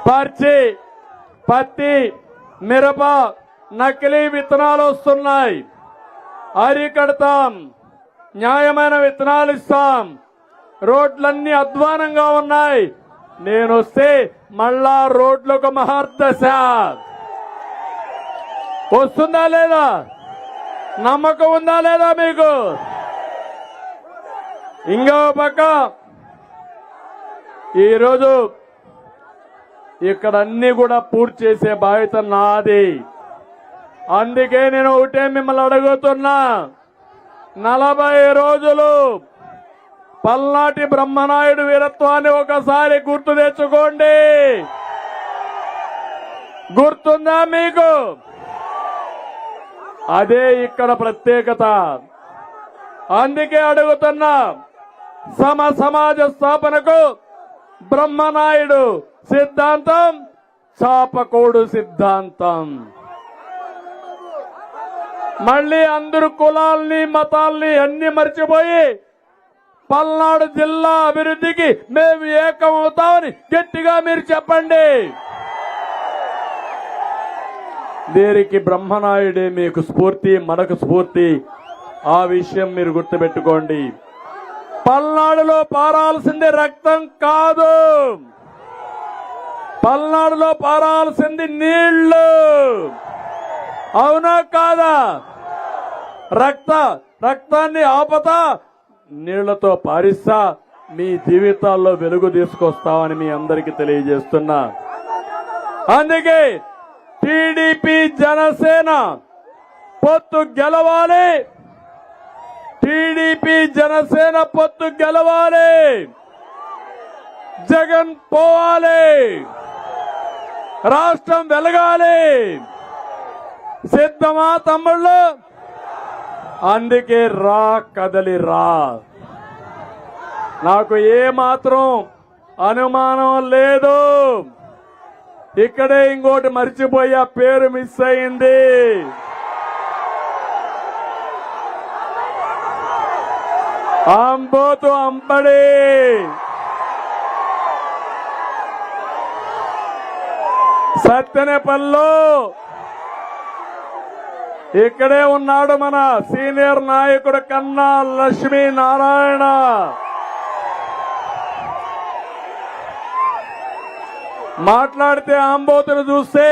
పర్చి, పత్తి, మిరప నకిలీ విత్తనాలు వస్తున్నాయి. అరికడతాం, న్యాయమైన విత్తనాలు ఇస్తాం. రోడ్లన్నీ అధ్వానంగా ఉన్నాయి. నేను వస్తే మళ్ళా రోడ్లకు మహర్దశ వస్తుందా లేదా? నమ్మకం ఉందా లేదా మీకు? ఇంకో పక్క ఈరోజు ఇక్కడ అన్ని కూడా పూర్తి చేసే బాధ్యత నాది. అందుకే నేను ఒకటే మిమ్మల్ని అడుగుతున్నా, 40 రోజులు పల్నాటి బ్రహ్మనాయుడు వీరత్వాన్ని ఒకసారి గుర్తు తెచ్చుకోండి. గుర్తుందా మీకు? అదే ఇక్కడ ప్రత్యేకత. అందుకే అడుగుతున్నా, సమాజ స్థాపనకు బ్రహ్మనాయుడు సిద్ధాంతం, చాపకోడు సిద్ధాంతం. మళ్ళీ అందరు కులాల్ని మతాల్ని అన్ని మర్చిపోయి పల్నాడు జిల్లా అభివృద్ధికి మేము ఏకమవుతామని గట్టిగా మీరు చెప్పండి. దీనికి బ్రహ్మనాయుడే మీకు స్ఫూర్తి, మనకు స్ఫూర్తి. ఆ విషయం మీరు గుర్తుపెట్టుకోండి. పల్నాడులో పారాల్సింది రక్తం కాదు, పల్నాడులో పారాల్సింది నీళ్లు. అవునా కాదా? రక్తాన్ని ఆపతా, నీళ్లతో పారిస్తా, మీ జీవితాల్లో వెలుగు తీసుకొస్తామని మీ అందరికీ తెలియజేస్తున్నా. అందుకే టీడీపీ జనసేన పొత్తు గెలవాలి, టీడీపీ జనసేన పొత్తు గెలవాలి, జగన్ పోవాలి, రాష్ట్రం వెలగాలి. సిద్ధమా తమ్ముళ్ళు? అందుకే రా, కదలి రా. నాకు ఏమాత్రం అనుమానం లేదు. ఇక్కడే ఇంకోటి మర్చిపోయా, పేరు మిస్ అయింది. అంబోతు అంబడి సత్తెనపల్లిలో ఇక్కడే ఉన్నాడు మన సీనియర్ నాయకుడు కన్నా లక్ష్మీనారాయణ. మాట్లాడితే ఆంబోతును చూస్తే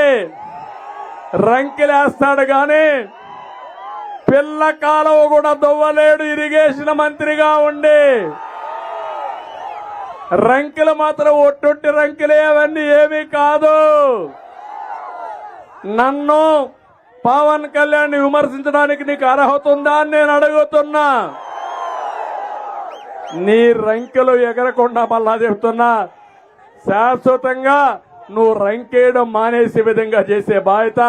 రంకిలేస్తాడు గాని పిల్ల కాలువ కూడా దొవ్వలేడు. ఇరిగేషన్ మంత్రిగా ఉండి రంకిలు మాత్రం ఒట్టొట్టి రంకిలే, అవన్నీ ఏమీ కాదు. నన్ను పవన్ కళ్యాణ్ విమర్శించడానికి నీకు అర్హత ఉందా అని నేను అడుగుతున్నా. నీ రంకెలు ఎగరకుండా మళ్ళా చెప్తున్నా, శాశ్వతంగా నువ్వు రంకేయడం మానేసే విధంగా చేసే బాధ్యత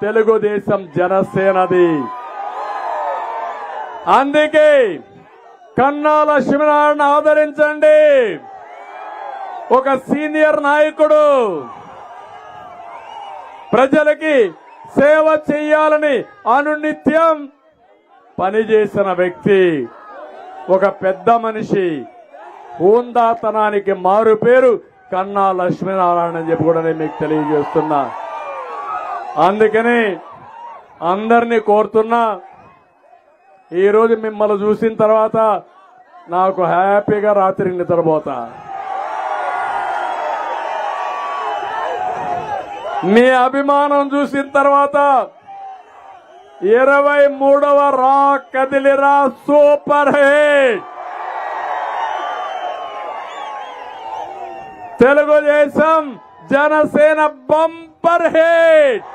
తెలుగుదేశం జనసేనది. అందుకే కన్నా లక్ష్మీనారాయణ ఆదరించండి. ఒక సీనియర్ నాయకుడు, ప్రజలకి సేవ చేయాలని అనునిత్యం పనిచేసిన వ్యక్తి, ఒక పెద్ద మనిషి, హోందాతనానికి మారు పేరు కన్నా లక్ష్మీనారాయణ అని చెప్పి కూడా నేను మీకు తెలియజేస్తున్నా. అందుకని అందరినీ కోరుతున్నా, ఈరోజు మిమ్మల్ని చూసిన తర్వాత నాకు హ్యాపీగా రాత్రి నిద్రపోతా. మీ అభిమానం చూసిన తర్వాత 23వ రా కదిలిరా super hit Telugu Desam Janasena bumper hit.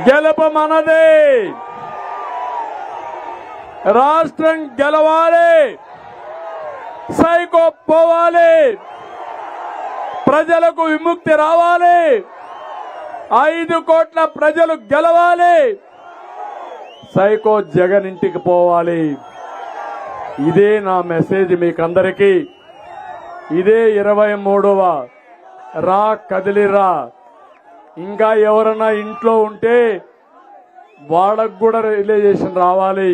గెలుపు మనదే. రాష్ట్రం గెలవాలి, సైకో పోవాలి, ప్రజలకు విముక్తి రావాలి, 5 కోట్ల ప్రజలు గెలవాలి, సైకో జగన్ ఇంటికి పోవాలి. ఇదే నా మెసేజ్ మీకందరికీ. ఇదే 23వ రా కదిలిరా. ఇంకా ఎవరన్నా ఇంట్లో ఉంటే వాళ్ళకు కూడా రియలైజేషన్ రావాలి,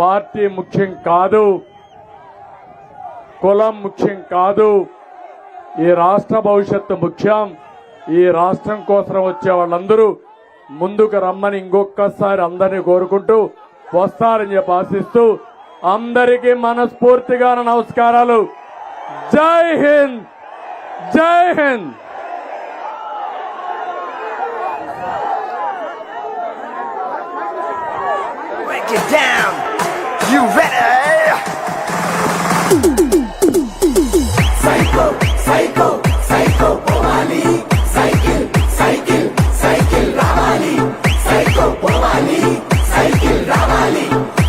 పార్టీ ముఖ్యం కాదు, కులం ముఖ్యం కాదు. ఈ రాష్ట్ర భవిష్యత్తు ముఖ్యం. ఈ రాష్ట్రం కోసం వచ్చే వాళ్ళందరూ ముందుకు రమ్మని ఇంకొకసారి అందరినీ కోరుకుంటూ వస్తారని చెప్పి ఆశిస్తూ అందరికీ మనస్ఫూర్తిగా నమస్కారాలు. జై హింద్, జై Hind. Break it down. You ready? Psycho, psycho, psycho, Pomali. Cycle, cycle, cycle, Ramali. Psycho, Pomali. Cycle, Ramali.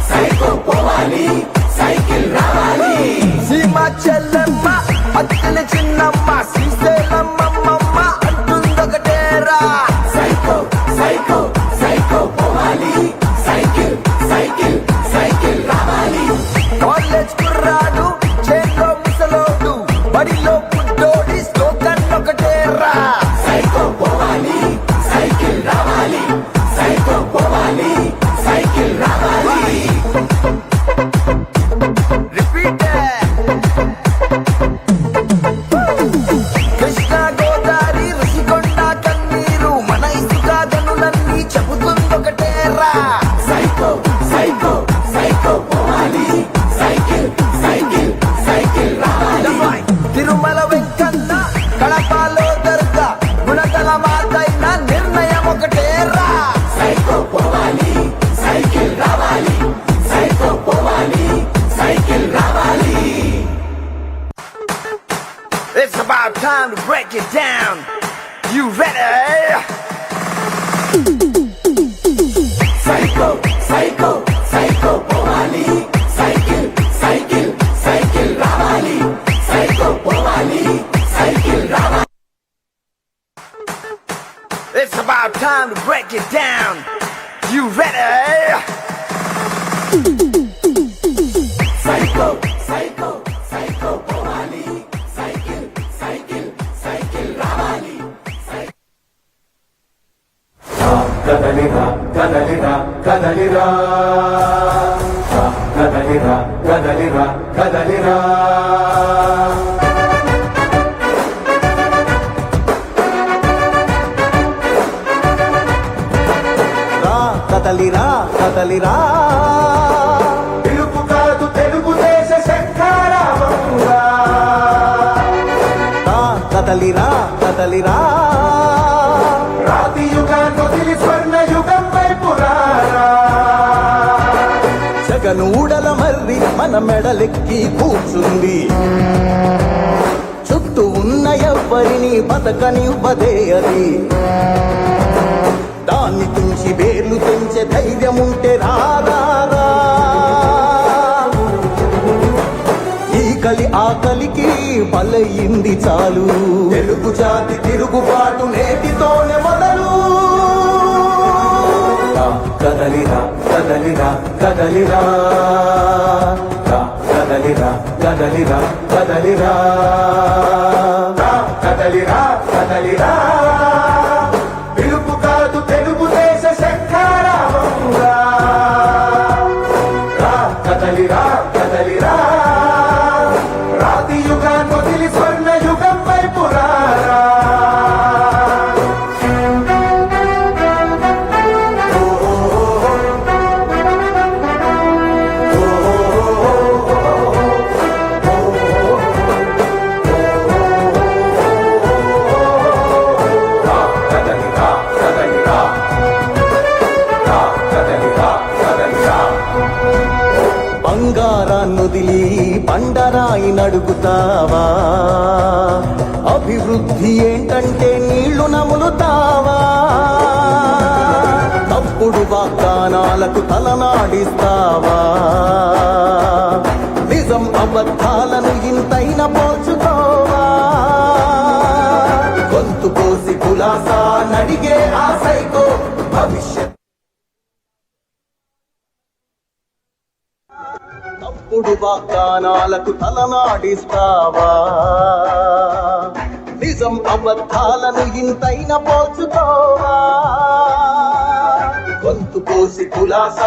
Psycho, Pomali. Cycle, Ramali. Sima Chellamma, Attile Chinnamma, Sriselamma, Antundakatera. Psycho, psycho, psycho, Pomali. Cycle, cycle, cycle, Ramali. College kurradu, chelo musalodu, badilo puddodi, slogan okatera. Psycho, Pomali, cycle, Ramali. Psycho, Pomali, cycle, Ramali. Repeat it. Krishna Godavari, Rishikonda Kanneeru, mana isuga ganulanni cheputundokatera. Psycho, psycho, psycho, Pomali. Cycle, cycle, cycle, Ramali. Tirumala Venkana, Kadapalo Darga, Gunagala Mataina, Nirnayam okatera. Psycho, Pomali, cycle, Ramali. Psycho, Pomali, cycle, Ramali. It's about time to break it down. You ready? Psycho, psycho, psycho, Pomali. Cycle, cycle, cycle, Ramali. Psycho, Pomali. Cycle, Ramali. It's about time to break it down. You ready? Psycho, psycho, psycho, Pomali. Cycle, cycle, cycle, Ramali. కదలిరా కదలిరా కదలిరా కదలిరా కదలిరా కదలిరా కదలిరా కదలిరా పిలుపు కాదు తెలుగుదేశ శంఖారావంగా కదలిరా కదలిరా రాతి యుగాన్ని వదిలి స్వర్ణ యుగం వైపు రారా జగనూడల మర్రి మన మెడలెక్కి కూర్చుంది చుట్టూ ఉన్న ఎవ్వరిని బతకనివ్వదే అది దాన్ని తుంచి వేర్లు తెంచే ధైర్యం ఉంటే రారా ఈ కలి ఆకలికి బలయింది చాలు తెలుగు జాతి తిరుగుబాటు నేటితోనే మొదలు కదలిరా కదలిరా కదలిరా కదలిరా కదలిరా కదలిరా కదలిరా కదలిరా పిలుపు కాదు తెలుగుదేశ శంఖారావంగా కదలిరా కదలిరా రాతి యుగాన్ని వదిలి స్వర్ణ యుగం వైపు రారా కదలిరా కదలిరా కదలిరా కదలిరా బంగారాన్నొదిలి బండరాయి నడుగుతావా అభివృద్ధి ఏంటంటే నీళ్లు నములుతావా తప్పుడు వాగ్దానాలకు తలనాడిస్తావా నిజం అబద్ధాలను ఇంతైన పోల్చుకోవా గొంతు కోసి కులాసా నడిగే ఆ సైకో భవిష్యత్ తప్పుడు వాగ్దానాలకు తలనాడిస్తావా నిజం అబద్ధాలను ఇంతైన పోల్చుకోవా గొంతు కోసి కులాసా